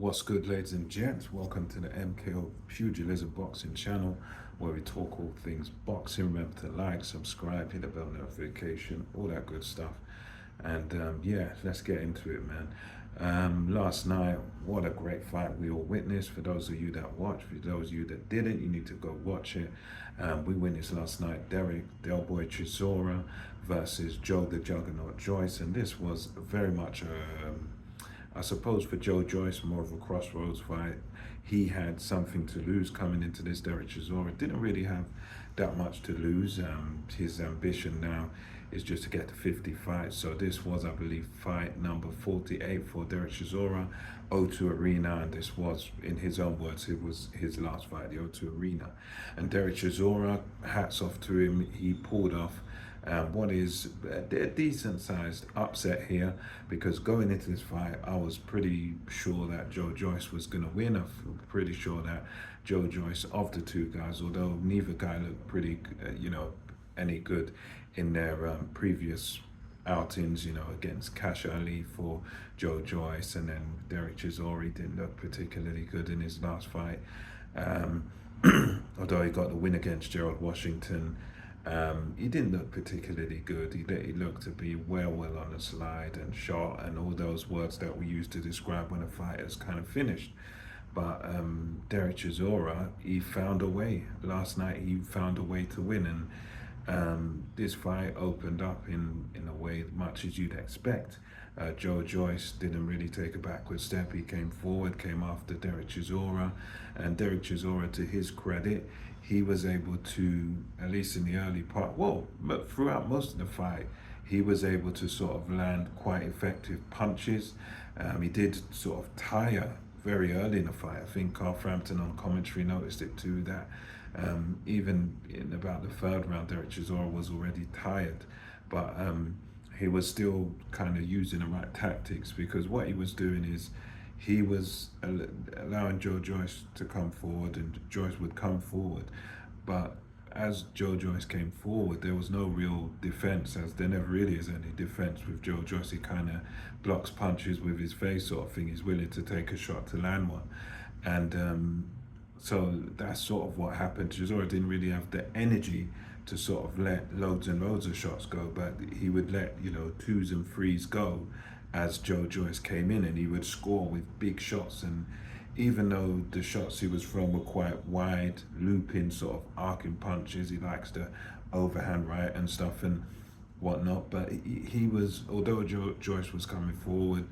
What's good, ladies and gents? Welcome to the MKO Pugilism Boxing channel, where we talk all things boxing. Remember to like, subscribe, hit the bell notification, all that good stuff. And yeah, let's get into it, man. Last night, what a great fight we all witnessed. For those of you that watched, for those of you that didn't, you need to go watch it. We witnessed last night Dereck, Del Boy Chisora versus Joe the Juggernaut Joyce, and this was very much I suppose for Joe Joyce, more of a crossroads fight. He had something to lose coming into this. Dereck Chisora didn't really have that much to lose. His ambition now is just to get to 50 fights. So this was, I believe, fight number 48 for Dereck Chisora, O2 Arena, and this was, in his own words, it was his last fight, the O2 Arena. And Dereck Chisora, hats off to him, he pulled off what is a decent sized upset here, because going into this fight I was pretty sure that Joe Joyce was going to win. I'm pretty sure that Joe Joyce, of the two guys, although neither guy looked pretty any good in their previous outings, against Cash Ali for Joe Joyce, and then Dereck Chisora didn't look particularly good in his last fight, although he got the win against Gerald Washington. He didn't look particularly good. He looked to be well on the slide and shot and all those words that we use to describe when a fight is kind of finished. But Dereck Chisora, he found a way. Last night he found a way to win, and this fight opened up in a way much as you'd expect. Joe Joyce didn't really take a backward step. He came forward, came after Dereck Chisora, and Dereck Chisora, to his credit, he was able to, at least in the early part, but throughout most of the fight, he was able to sort of land quite effective punches. He did sort of tire very early in the fight. I think Carl Frampton on commentary noticed it too, that even in about the third round, Dereck Chisora was already tired, but he was still kind of using the right tactics, because what he was doing is he was allowing Joe Joyce to come forward, and Joyce would come forward. But as Joe Joyce came forward, there was no real defense, as there never really is any defense with Joe Joyce. He kind of blocks punches with his face, sort of thing. He's willing to take a shot to land one. And so that's sort of what happened. Chisora didn't really have the energy to sort of let loads and loads of shots go, but he would let, twos and threes go as Joe Joyce came in, and he would score with big shots. And even though the shots he was throwing were quite wide, looping, sort of arcing punches, he likes the overhand right and stuff and whatnot, but he was, although Joyce was coming forward,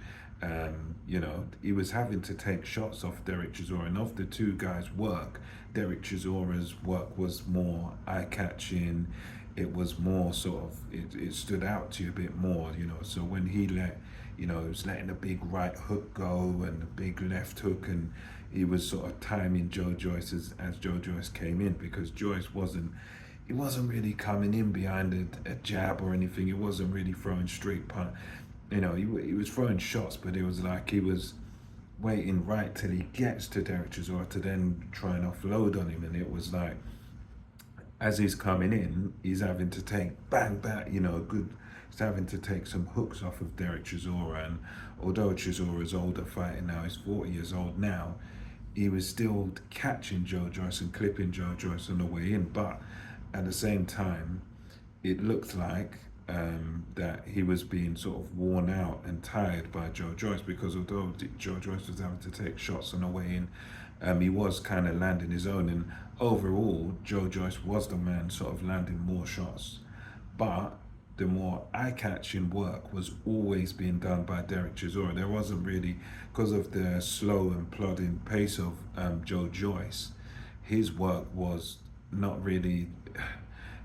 he was having to take shots off Dereck Chisora. And of the two guys' work, Dereck Chisora's work was more eye-catching. It was more sort of, it stood out to you a bit more, so when he he was letting the big right hook go and the big left hook, and he was sort of timing Joe Joyce as Joe Joyce came in, because Joyce wasn't really coming in behind a jab or anything. He wasn't really throwing straight punch. He was throwing shots, but it was like he was waiting right till he gets to Dereck Chisora to then try and offload on him. And it was like, as he's coming in, he's having to take bang, he's having to take some hooks off of Dereck Chisora. And although Chisora's older, fighting now, he's 40 years old now, he was still catching Joe Joyce and clipping Joe Joyce on the way in. But at the same time, it looked like that he was being sort of worn out and tired by Joe Joyce, because although Joe Joyce was having to take shots on the way in, he was kind of landing his own. And overall, Joe Joyce was the man sort of landing more shots. But the more eye-catching work was always being done by Dereck Chisora. There wasn't really, because of the slow and plodding pace of Joe Joyce, his work was not really,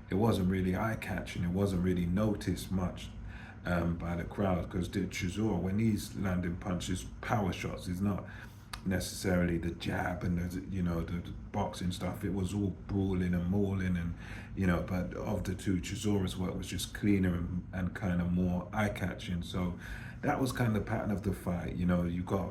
it wasn't really eye-catching. It wasn't really noticed much by the crowd, because Chisora, when he's landing punches, power shots, is not necessarily the jab and the boxing stuff. It was all brawling and mauling, and but of the two, Chisora's work was just cleaner and kind of more eye-catching. So that was kind of the pattern of the fight. You got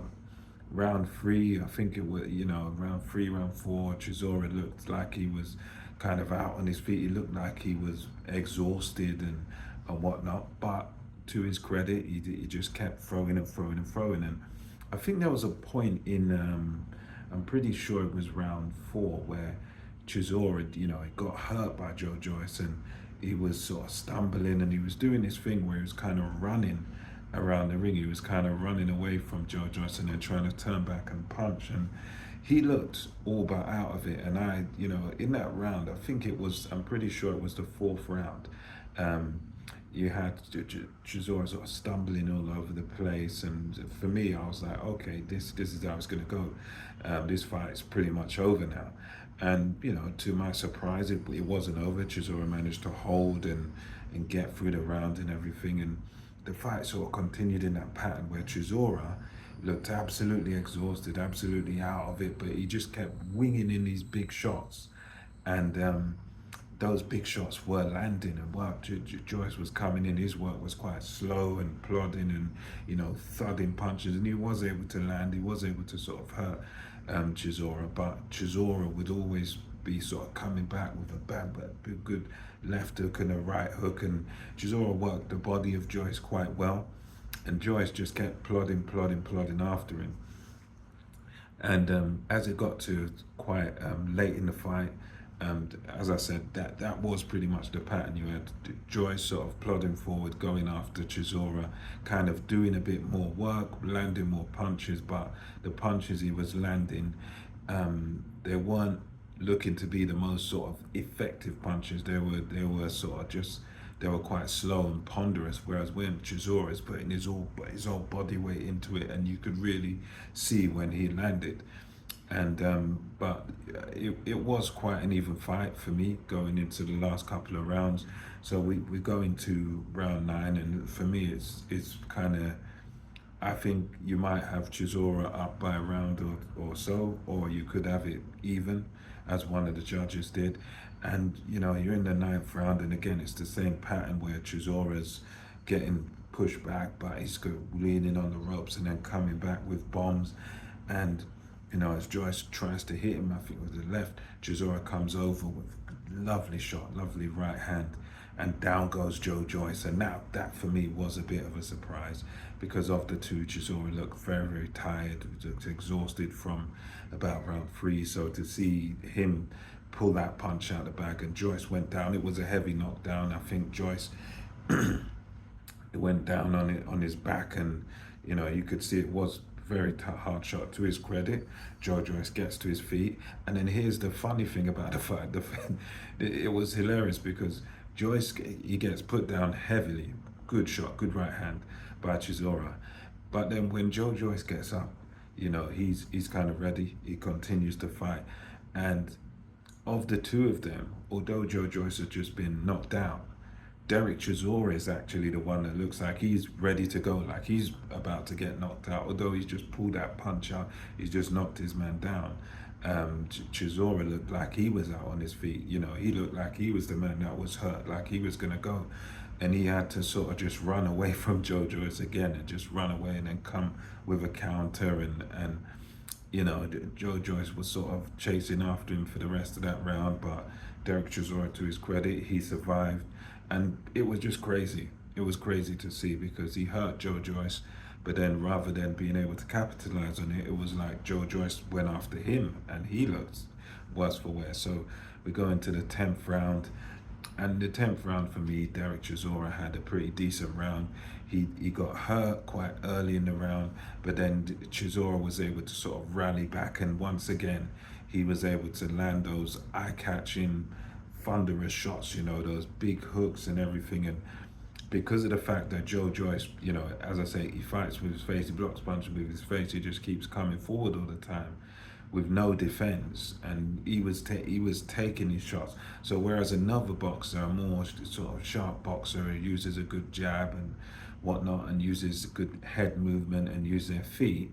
round three, I think it was, round three, round four, Chisora looked like he was kind of out on his feet. He looked like he was exhausted and whatnot, but to his credit, he just kept throwing and throwing and throwing. And I think there was a point in, I'm pretty sure it was round four where Chisora, he got hurt by Joe Joyce and he was sort of stumbling and he was doing this thing where he was kind of running around the ring. He was kind of running away from Joe Joyce and then trying to turn back and punch. And he looked all but out of it. And in that round, I think I'm pretty sure it was the fourth round. Um, you had Chisora sort of stumbling all over the place, and for me, I was like, okay, this is how it's going to go. This fight is pretty much over now, and to my surprise, it wasn't over. Chisora managed to hold and get through the round and everything, and the fight sort of continued in that pattern where Chisora looked absolutely exhausted, absolutely out of it, but he just kept winging in these big shots, and those big shots were landing. And while Joyce was coming in, his work was quite slow and plodding and thudding punches, and he was able to land. He was able to sort of hurt Chisora, but Chisora would always be sort of coming back with a good left hook and a right hook, and Chisora worked the body of Joyce quite well, and Joyce just kept plodding after him. And as it got to quite late in the fight, as I said, that was pretty much the pattern. You had Joyce sort of plodding forward, going after Chisora, kind of doing a bit more work, landing more punches, but the punches he was landing, they weren't looking to be the most sort of effective punches. They were sort of just, they were quite slow and ponderous. Whereas when Chisora is putting his whole body weight into it, and you could really see when he landed. And but it was quite an even fight for me going into the last couple of rounds. So we go into round 9, and for me it's kind of, I think you might have Chisora up by a round or so, or you could have it even, as one of the judges did. And you're in the 9th round, and again it's the same pattern where Chisora's getting pushed back, but he's leaning on the ropes and then coming back with bombs. And as Joyce tries to hit him, I think with the left, Chisora comes over with lovely shot, lovely right hand, and down goes Joe Joyce. And now that for me was a bit of a surprise, because of the two, Chisora looked very, very tired, looked exhausted from about round 3. So to see him pull that punch out the bag and Joyce went down, it was a heavy knockdown. I think Joyce went down on his back, and you could see it was very hard shot. To his credit, Joe Joyce gets to his feet, and then here's the funny thing about the fight. It was hilarious because Joyce, he gets put down heavily, good shot, good right hand by Chisora, but then when Joe Joyce gets up, he's kind of ready. He continues to fight, and of the two of them, although Joe Joyce has just been knocked out, Dereck Chisora is actually the one that looks like he's ready to go, like he's about to get knocked out. Although he's just pulled that punch out, he's just knocked his man down. Chisora looked like he was out on his feet. He looked like he was the man that was hurt, like he was gonna go, and he had to sort of just run away from Joe Joyce again, and just run away and then come with a counter, and Joe Joyce was sort of chasing after him for the rest of that round, but Dereck Chisora, to his credit, he survived. And it was just crazy. It was crazy to see, because he hurt Joe Joyce, but then rather than being able to capitalize on it, it was like Joe Joyce went after him, and he looked worse for wear. So we go into the 10th round, and the 10th round for me, Dereck Chisora had a pretty decent round. He got hurt quite early in the round, but then Chisora was able to sort of rally back, and once again, he was able to land those eye-catching, thunderous shots, those big hooks and everything. And because of the fact that Joe Joyce, as I say, he fights with his face, he blocks punches with his face, he just keeps coming forward all the time with no defense, and he was taking his shots. So whereas another boxer, a more sort of sharp boxer, who uses a good jab and whatnot, and uses good head movement and use their feet,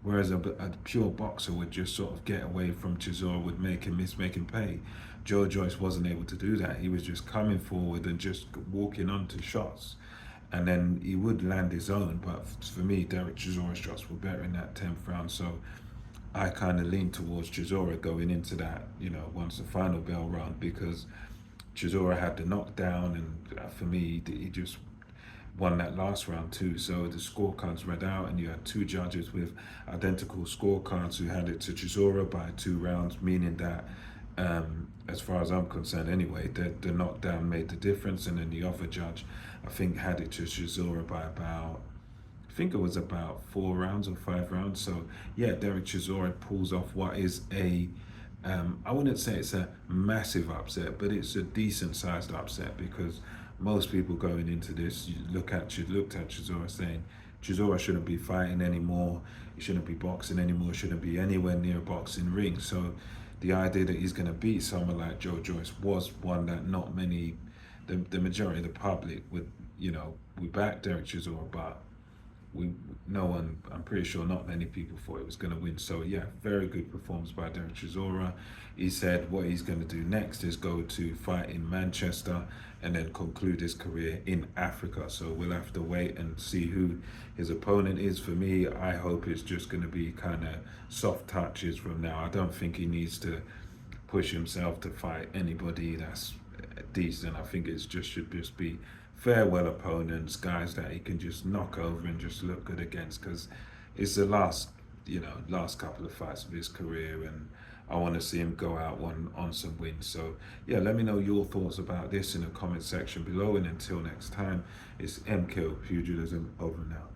whereas a pure boxer would just sort of get away from Chisora, would make him miss, make him pay. Joe Joyce wasn't able to do that. He was just coming forward and just walking onto shots, and then he would land his own. But for me, Dereck Chisora's shots were better in that 10th round, so I kind of leaned towards Chisora going into that, once the final bell rang, because Chisora had the knockdown, and for me, he just won that last round too. So the scorecards read out, and you had two judges with identical scorecards who had it to Chisora by 2 rounds, meaning that, as far as I'm concerned anyway, the knockdown made the difference. And then the other judge, I think, had it to Chisora by about, I think it was about 4 rounds or 5 rounds. So yeah, Dereck Chisora pulls off what is a, I wouldn't say it's a massive upset, but it's a decent sized upset, because most people going into this looked at Chisora saying Chisora shouldn't be fighting anymore, he shouldn't be boxing anymore, shouldn't be anywhere near a boxing ring. So the idea that he's going to beat someone like Joyce was one that not many, the majority of the public would, we backed Dereck Chisora, but we no one, I'm pretty sure not many people thought he was going to win. So yeah, very good performance by Dereck Chisora. He said what he's going to do next is go to fight in Manchester and then conclude his career in Africa. So we'll have to wait and see who his opponent is. For me, I hope it's just going to be kind of soft touches from now. I don't think he needs to push himself to fight anybody that's decent. I think it's just should just be farewell opponents, guys that he can just knock over and just look good against, because it's the last couple of fights of his career, and I want to see him go out on some wins. So yeah, let me know your thoughts about this in the comment section below, and until next time, it's MKO Pugilism over now.